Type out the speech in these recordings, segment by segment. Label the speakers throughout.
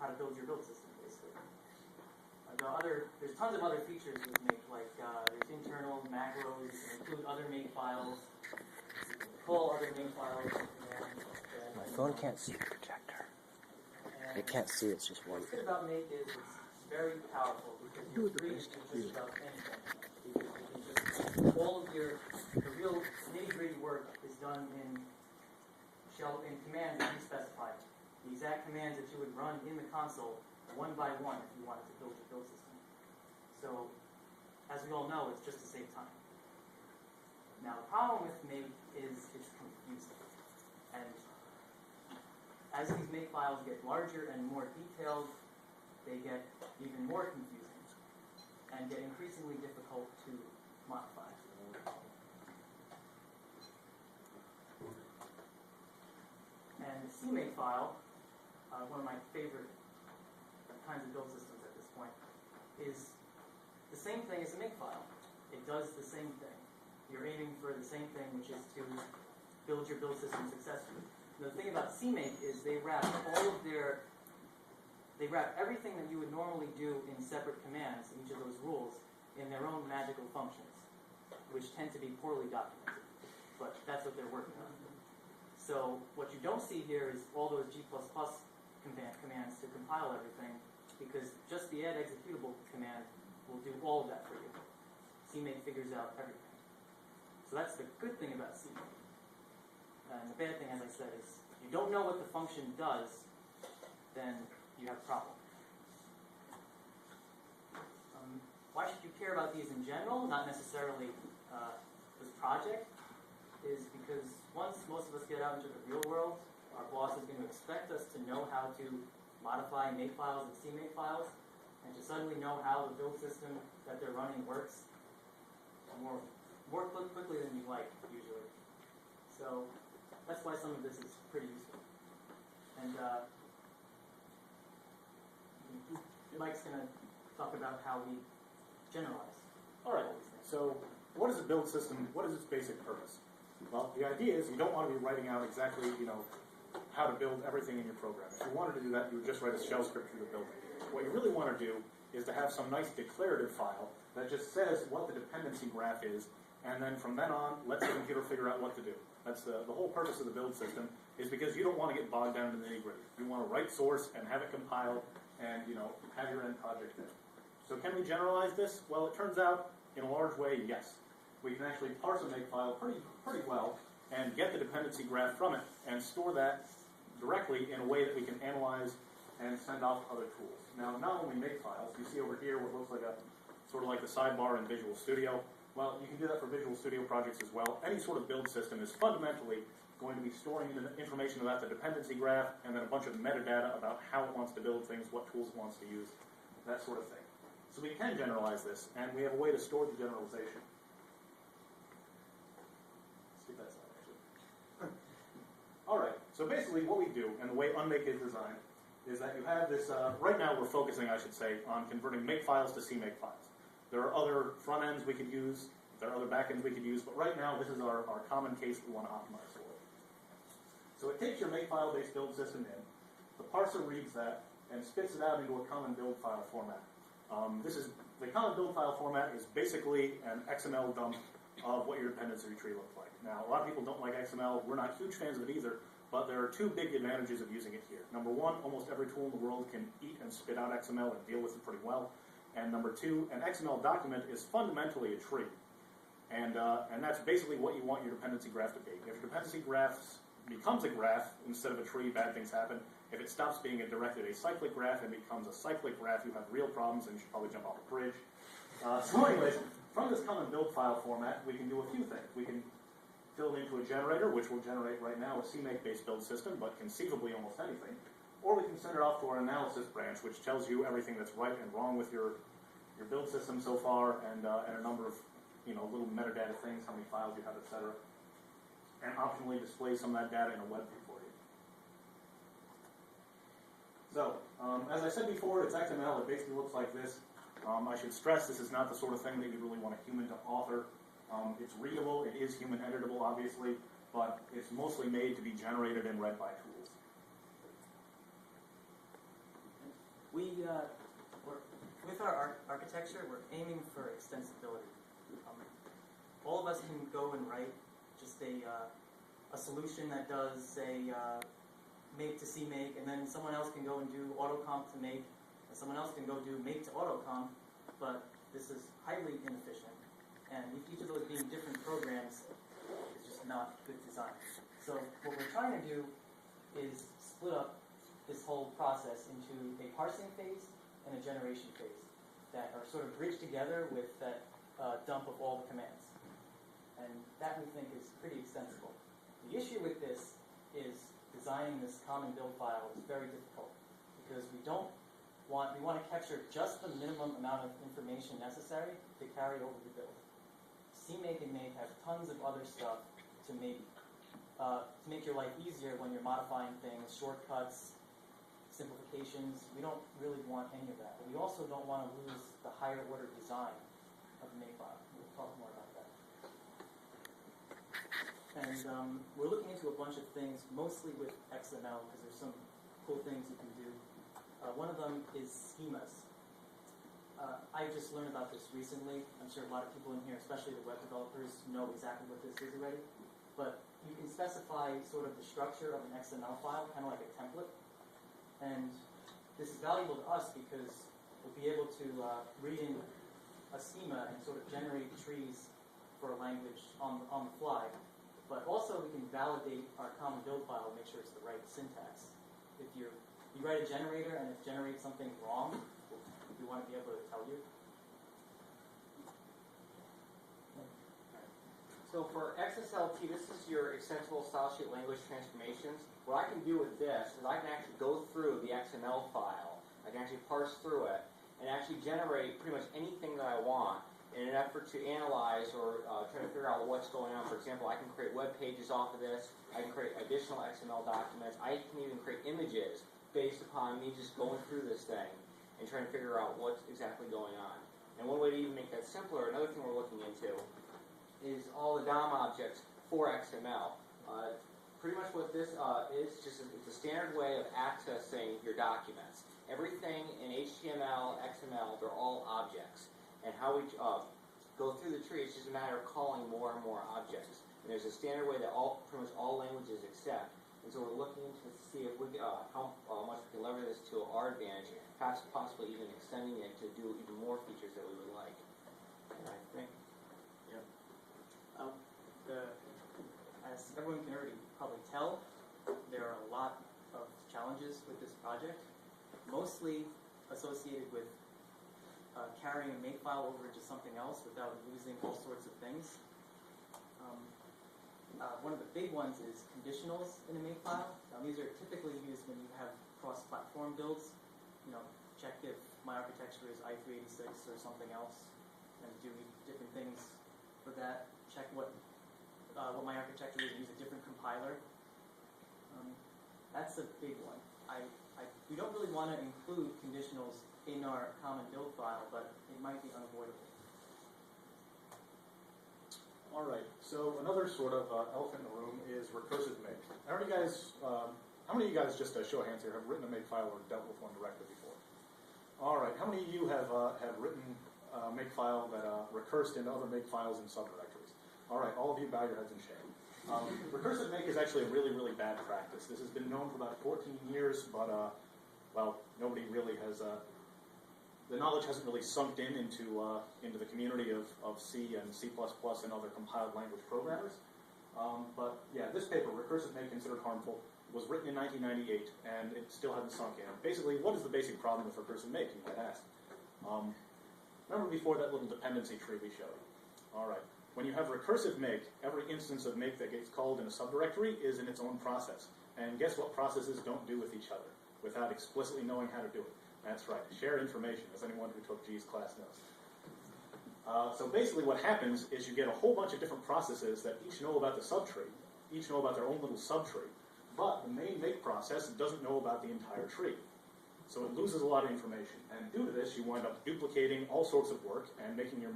Speaker 1: how to build your build system, basically. There's tons of other features with make, like there's internal macros, you can include other make files, you can pull other make files.
Speaker 2: My phone can't see the projector. It can't see, it's just white.
Speaker 1: What's good about make is it's very powerful because you're free to do just about anything. All of the real nitty-gritty work is done in commands that you specified. The exact commands that you would run in the console, one by one, if you wanted to build your build system. So, as we all know, it's just to save time. Now, the problem with make is it's confusing. And as these make files get larger and more detailed, they get even more confusing and get increasingly difficult to modify. And the CMake file, one of my favorite kinds of build systems at this point, is the same thing as a make file. It does the same thing. You're aiming for the same thing, which is to build your build system successfully. The thing about CMake is they wrap everything that you would normally do in separate commands, in each of those rules, in their own magical functions, which tend to be poorly documented. But that's what they're working on. So what you don't see here is all those G++ commands to compile everything, because just the add executable command will do all of that for you. CMake figures out everything. So that's the good thing about CMake. And the bad thing, as I said, is if you don't know what the function does, then you have a problem. Why should you care about these in general, not necessarily this project? Is because once most of us get out into the real world, our boss is going to expect us to know how to modify make files and CMake files, and to suddenly know how the build system that they're running works more quickly than you'd like, usually. So that's why some of this is pretty useful. And Mike's going to talk about how we generalize.
Speaker 3: All right, so what is a build system? What is its basic purpose? Well, the idea is you don't want to be writing out exactly, how to build everything in your program. If you wanted to do that, you would just write a shell script for the building. What you really want to do is to have some nice declarative file that just says what the dependency graph is, and then from then on, let the computer figure out what to do. That's the whole purpose of the build system, is because you don't want to get bogged down in the nitty-gritty. You want to write source and have it compile and, have your end project there. So can we generalize this? Well, it turns out, in a large way, yes. We can actually parse a make file pretty well and get the dependency graph from it and store that directly in a way that we can analyze and send off to other tools. Now, not only make files, you see over here what looks like sort of like the sidebar in Visual Studio. Well, you can do that for Visual Studio projects as well. Any sort of build system is fundamentally going to be storing information about the dependency graph and then a bunch of metadata about how it wants to build things, what tools it wants to use, that sort of thing. So we can generalize this, and we have a way to store the generalization. All right, so basically what we do, and the way unmake is designed, is that you have this, right now we're focusing, I should say, on converting make files to CMake files. There are other front ends we could use, there are other back ends we could use, but right now this is our common case we want to optimize for. So it takes your make file based build system in, the parser reads that, and spits it out into a common build file format. The common build file format is basically an XML dump of what your dependency tree looks like. Now, a lot of people don't like XML. We're not huge fans of it either, but there are two big advantages of using it here. Number one, almost every tool in the world can eat and spit out XML and deal with it pretty well. And number two, an XML document is fundamentally a tree. And that's basically what you want your dependency graph to be. If your dependency graph becomes a graph instead of a tree, bad things happen. If it stops being a directed acyclic graph and becomes a cyclic graph, you have real problems and you should probably jump off a bridge. So anyways, from this common build file format, we can do a few things. We can fill it into a generator, which will generate right now a CMake-based build system, but conceivably almost anything. Or we can send it off to our analysis branch, which tells you everything that's right and wrong with your build system so far, and a number of little metadata things, how many files you have, etc. And optionally display some of that data in a web view for you. So, as I said before, it's XML. It basically looks like this. I should stress this is not the sort of thing that you really want a human to author. It's readable, it is human editable, obviously, but it's mostly made to be generated and read by tools.
Speaker 1: with our architecture, we're aiming for extensibility. All of us can go and write just a solution that does, say, make to CMake, and then someone else can go and do AutoComp to make, and someone else can go do make to AutoComp, but this is highly inefficient. And each of those being different programs is just not good design. So what we're trying to do is split up this whole process into a parsing phase and a generation phase that are sort of bridged together with that dump of all the commands. And that we think is pretty extensible. The issue with this is designing this common build file is very difficult because we want to capture just the minimum amount of information necessary to carry over the build. CMake and Make have tons of other stuff to make your life easier when you're modifying things, shortcuts, simplifications. We don't really want any of that. But we also don't want to lose the higher order design of the make file. We'll talk more about that. And we're looking into a bunch of things, mostly with XML, because there's some cool things you can do. One of them is schemas. I just learned about this recently. I'm sure a lot of people in here, especially the web developers, know exactly what this is already. But you can specify sort of the structure of an XML file, kind of like a template. And this is valuable to us because we'll be able to read in a schema and sort of generate trees for a language on the fly. But also we can validate our common build file and make sure it's the right syntax. If you write a generator and it generates something wrong, we want to be able to tell you.
Speaker 2: So for XSLT, this is your extensible style sheet language transformations. What I can do with this is I can actually go through the XML file. I can actually parse through it and actually generate pretty much anything that I want in an effort to analyze or try to figure out what's going on. For example, I can create web pages off of this. I can create additional XML documents. I can even create images based upon me just going through this thing and trying to figure out what's exactly going on. And one way to even make that simpler, another thing we're looking into, is all the DOM objects for XML. Pretty much what this is, it's a standard way of accessing your documents. Everything in HTML, XML, they're all objects. And how we go through the tree, it's just a matter of calling more and more objects. And there's a standard way that pretty much all languages accept. And so we're looking to see if how much we can leverage this to our advantage, perhaps possibly even extending it to do even more features that we would like. And I think,
Speaker 1: As everyone can already probably tell, there are a lot of challenges with this project, mostly associated with carrying a makefile over to something else without losing all sorts of things. One of the big ones is conditionals in a makefile. These are typically used when you have cross-platform builds. Check if my architecture is i386 or something else, and do different things for that. Check what my architecture is, and use a different compiler. That's a big one. We don't really want to include conditionals in our common build file, but it might be unavoidable.
Speaker 3: All right, so another sort of elephant in the room is recursive make. How many of you guys, just a show of hands here, have written a make file or dealt with one directly before? All right, how many of you have written a make file that recursed into other make files in subdirectories? All right, all of you bow your heads and share. Recursive make is actually a really, really bad practice. This has been known for about 14 years, but, well, nobody really has... the knowledge hasn't really sunk into the community of C and C++ and other compiled language programmers. But yeah, this paper, Recursive Make Considered Harmful, was written in 1998, and it still hasn't sunk in. Basically, what is the basic problem with recursive make, you might ask? Remember before that little dependency tree we showed? All right. When you have recursive make, every instance of make that gets called in a subdirectory is in its own process. And guess what processes don't do with each other without explicitly knowing how to do it? That's right, share information, as anyone who took G's class knows. So basically what happens is you get a whole bunch of different processes that each know about the subtree, each know about their own little subtree, but the main make process doesn't know about the entire tree. So it loses a lot of information. And due to this, you wind up duplicating all sorts of work and making your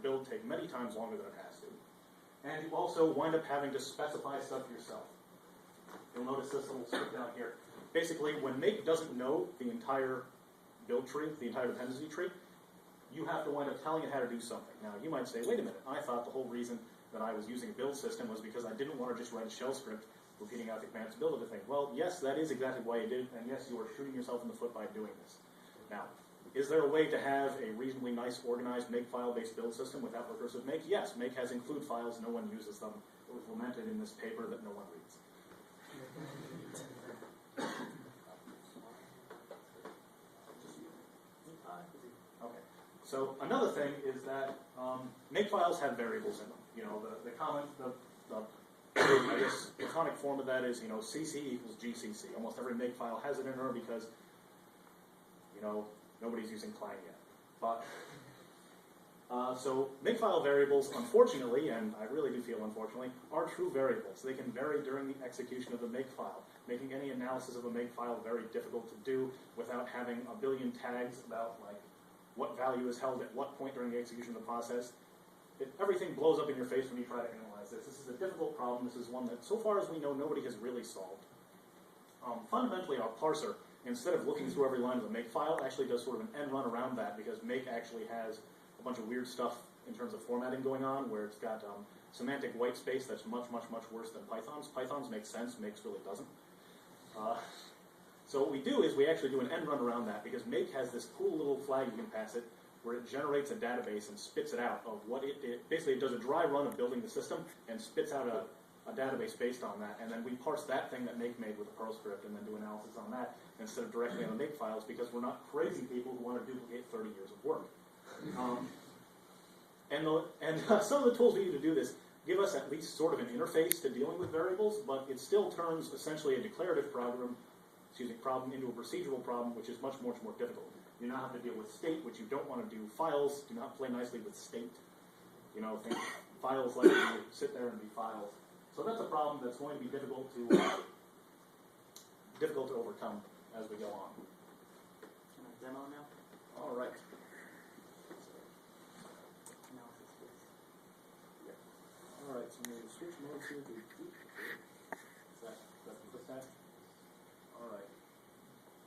Speaker 3: build take many times longer than it has to. And you also wind up having to specify stuff yourself. You'll notice this little strip down here. Basically, when make doesn't know the entire build tree, the entire dependency tree, you have to wind up telling it how to do something. Now, you might say, wait a minute, I thought the whole reason that I was using a build system was because I didn't want to just write a shell script repeating out the commands to build everything. Well, yes, that is exactly why you did it, and yes, you are shooting yourself in the foot by doing this. Now, is there a way to have a reasonably nice, organized makefile-based build system without recursive make? Yes, make has include files, no one uses them. It was lamented in this paper that no one reads. Okay. So another thing is that makefiles have variables in them. You know, the comment, I guess, laconic form of that is, you know, CC equals GCC. Almost every makefile has it in her because, you know, nobody's using Clang yet. But, so makefile variables, unfortunately, and I really do feel unfortunately, are true variables. They can vary during the execution of the makefile, making any analysis of a makefile very difficult to do without having a billion tags about, like, what value is held at what point during the execution of the process. Everything blows up in your face when you try to analyze this. This is a difficult problem. This is one that, so far as we know, nobody has really solved. Fundamentally, our parser, instead of looking through every line of the makefile, actually does sort of an end run around that, because make actually has a bunch of weird stuff in terms of formatting going on, where it's got semantic white space that's much, much, much worse than Python's. Python's make sense, makes really doesn't. So what we do is we actually do an end run around that, because make has this cool little flag you can pass it, where it generates a database and spits it out of what it did. Basically, it does a dry run of building the system and spits out a database based on that, and then we parse that thing that make made with a Perl script and then do analysis on that instead of directly on the make files, because we're not crazy people who want to duplicate 30 years of work. Some of the tools we use to do this give us at least sort of an interface to dealing with variables, but it still turns essentially a declarative problem into a procedural problem, which is much, much more difficult. You now have to deal with state, which you don't want to do. Files do not play nicely with state. You know, files like to sit there and be files. So that's a problem that's going to be difficult to overcome as we go on.
Speaker 1: Can I demo now?
Speaker 3: All right.
Speaker 1: Analysis, please.
Speaker 3: All right. So I'm going to switch modes here to deep. That's the stack. All right.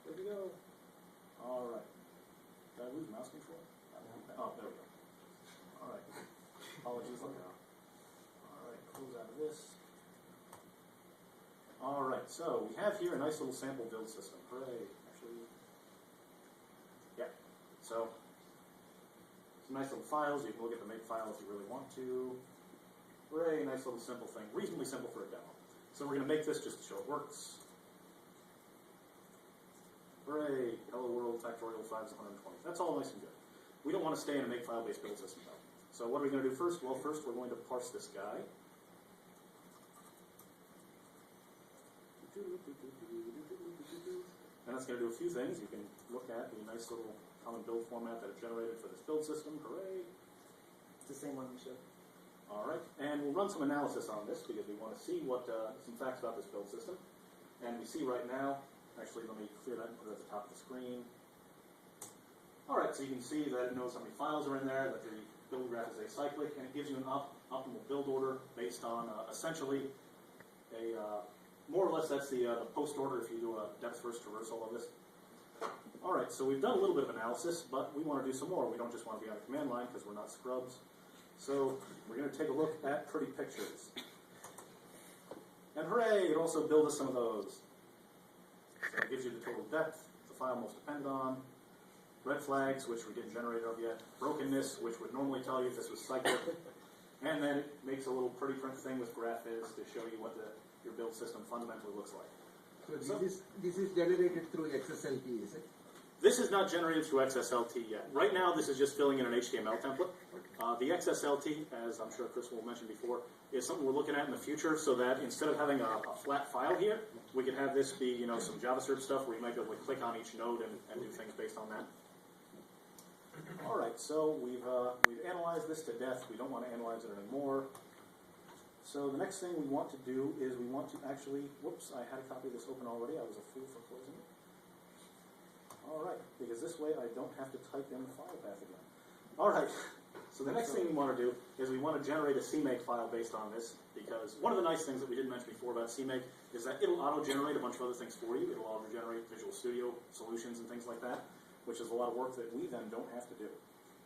Speaker 3: There we go. All right. Did I lose mouse control? Oh, there we go. All right. Apologies. All right. Close out of this. All right. So we have here a nice little sample build system. Hooray! Actually, yeah. So some nice little files. You can look at the make file if you really want to. Hooray! Nice little simple thing. Reasonably simple for a demo. So we're going to make this just to show it works. Hooray, hello world, factorial 5 is 120. That's all nice and good. We don't want to stay in a makefile-based build system, though. So what are we going to do first? Well, first we're going to parse this guy. And that's going to do a few things. You can look at the nice little common build format that it generated for this build system. Hooray.
Speaker 1: It's the same one we showed.
Speaker 3: All right, and we'll run some analysis on this because we want to see what some facts about this build system. And we see right now, actually, let me clear that and put it at the top of the screen. All right, so you can see that it knows how many files are in there, that the build graph is acyclic, and it gives you an optimal build order based on essentially a, more or less that's the post order if you do a depth first traversal of this. All right, so we've done a little bit of analysis, but we want to do some more. We don't just want to be on a command line because we're not scrubs. So we're going to take a look at pretty pictures. And hooray, it also builds us some of those. So it gives you the total depth, the file most depended on, red flags, which we didn't generate of yet, brokenness, which would normally tell you if this was cyclic, and then it makes a little pretty print thing with graphics to show you what your build system fundamentally looks like.
Speaker 4: So this is generated through XSLT, is it?
Speaker 3: This is not generated through XSLT yet. Right now, this is just filling in an HTML template. The XSLT, as I'm sure Chris will mention before, is something we're looking at in the future, so that instead of having a flat file here, we could have this be, you know, some JavaScript stuff where you might be able to click on each node and do things based on that. All right, so we've analyzed this to death. We don't want to analyze it anymore. So the next thing we want to do is we want to actually, whoops, I had a copy of this open already. I was a fool for closing it. All right, because this way I don't have to type in the file path again. All right, so the next thing we want to do is we want to generate a CMake file based on this, because one of the nice things that we didn't mention before about CMake is that it'll auto-generate a bunch of other things for you. It'll auto-generate Visual Studio solutions and things like that. which is a lot of work that we then don't have to do.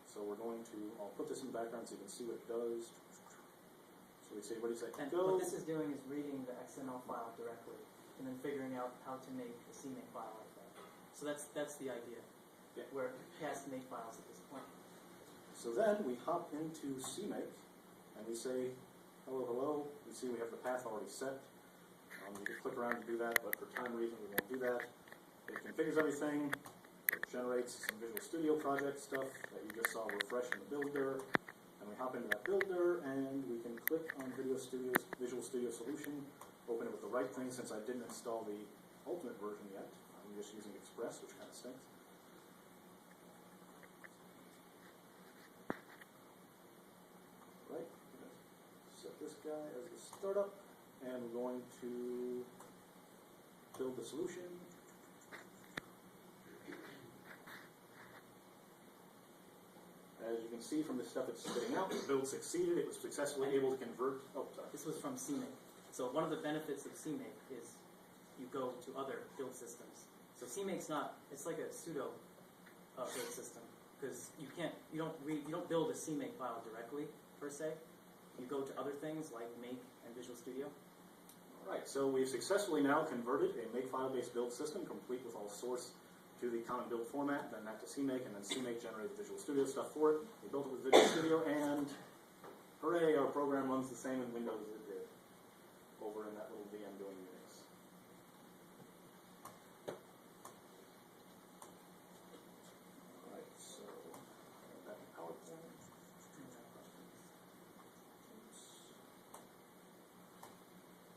Speaker 3: So we're going to, I'll put this in the background so you can see what it does. So we say, what do you say?
Speaker 1: And
Speaker 3: Go.
Speaker 1: what this is doing is reading the XML file directly, and then figuring out how to make a CMake file out of that. So that's the idea.
Speaker 3: Yeah.
Speaker 1: We're past make files at this point.
Speaker 3: So then we hop into CMake, and we say, hello, hello. You see we have the path already set. You can click around to do that, but for time reasons we won't do that. It configures everything. It generates some Visual Studio project stuff that you just saw refresh in the builder. And we hop into that builder, and we can click on Visual Studio Solution, open it with the right thing since I didn't install the ultimate version yet. I'm just using Express, which kind of stinks. Right, set this guy as the startup, and we're going to build the solution. As you can see from the stuff it's spitting out, the build succeeded. It was successfully able to convert. Oh, sorry.
Speaker 1: This was from CMake. So one of the benefits of CMake is you go to other build systems. So CMake's not, it's like a pseudo build system, because you don't build a CMake file directly, per se. You go to other things like Make and Visual Studio.
Speaker 3: All right, so we've successfully now converted a Makefile-based build system, complete with all source, to the common build format, then that to CMake, and then CMake generated the Visual Studio stuff for it. We built it with Visual Studio, and hooray, our program runs the same in Windows as it did over in that little VM doing Unix. All right, so back to PowerPoint.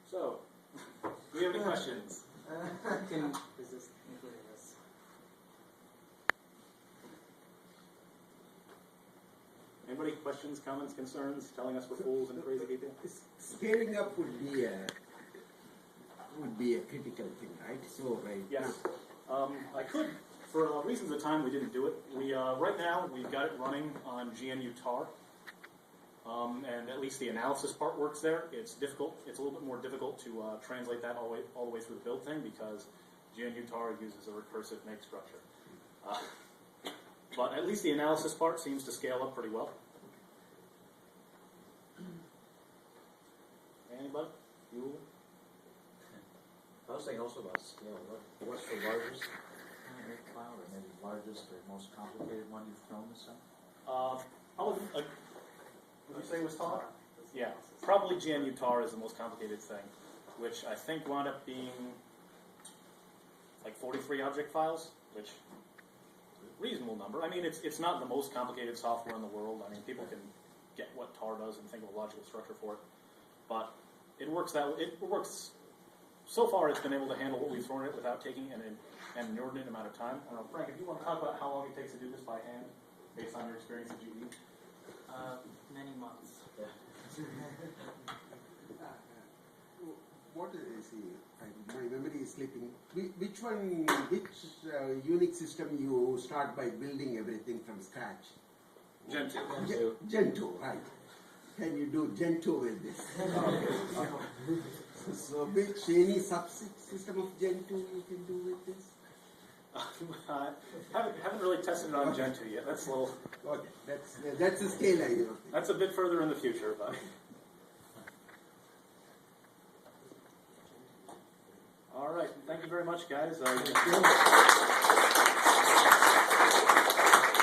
Speaker 3: So, do you have any questions?
Speaker 1: Is this including this?
Speaker 3: Anybody? Questions, comments, concerns? Telling us we're fools and crazy people?
Speaker 4: Scaling up would be a critical thing, right? So, right.
Speaker 3: Yes. I could, for reasons of time, we didn't do it. We right now we've got it running on GNU tar, and at least the analysis part works there. It's difficult. It's a little bit more difficult to translate that all the way through the build thing because GNU tar uses a recursive make structure. But at least the analysis part seems to scale up pretty well. Anybody? You?
Speaker 5: I was thinking also about scale. What's the largest make file, or maybe largest or most complicated one you've thrown this on?
Speaker 3: Would you say it was tar? Yeah, probably GNU tar is the most complicated thing, which I think wound up being like 43 object files, which reasonable number. I mean, it's not the most complicated software in the world. I mean, people can get what tar does and think of a logical structure for it, but it works it works. So far, it's been able to handle what we've thrown at it without taking an inordinate amount of time. I don't know, Frank, if you want to talk about how long it takes to do this by hand, based on your experience at GE.
Speaker 1: Many months.
Speaker 4: What is my memory is slipping. Which Unix system you start by building everything from scratch?
Speaker 3: Gentoo.
Speaker 4: Gentoo, right. Can you do Gentoo with this? So any subsystem of Gentoo you can do with this?
Speaker 3: Haven't really tested it on Gentoo yet. That's a little.
Speaker 4: Okay, that's the scale I know.
Speaker 3: That's a bit further in the future, but. All right. Thank you very much, guys.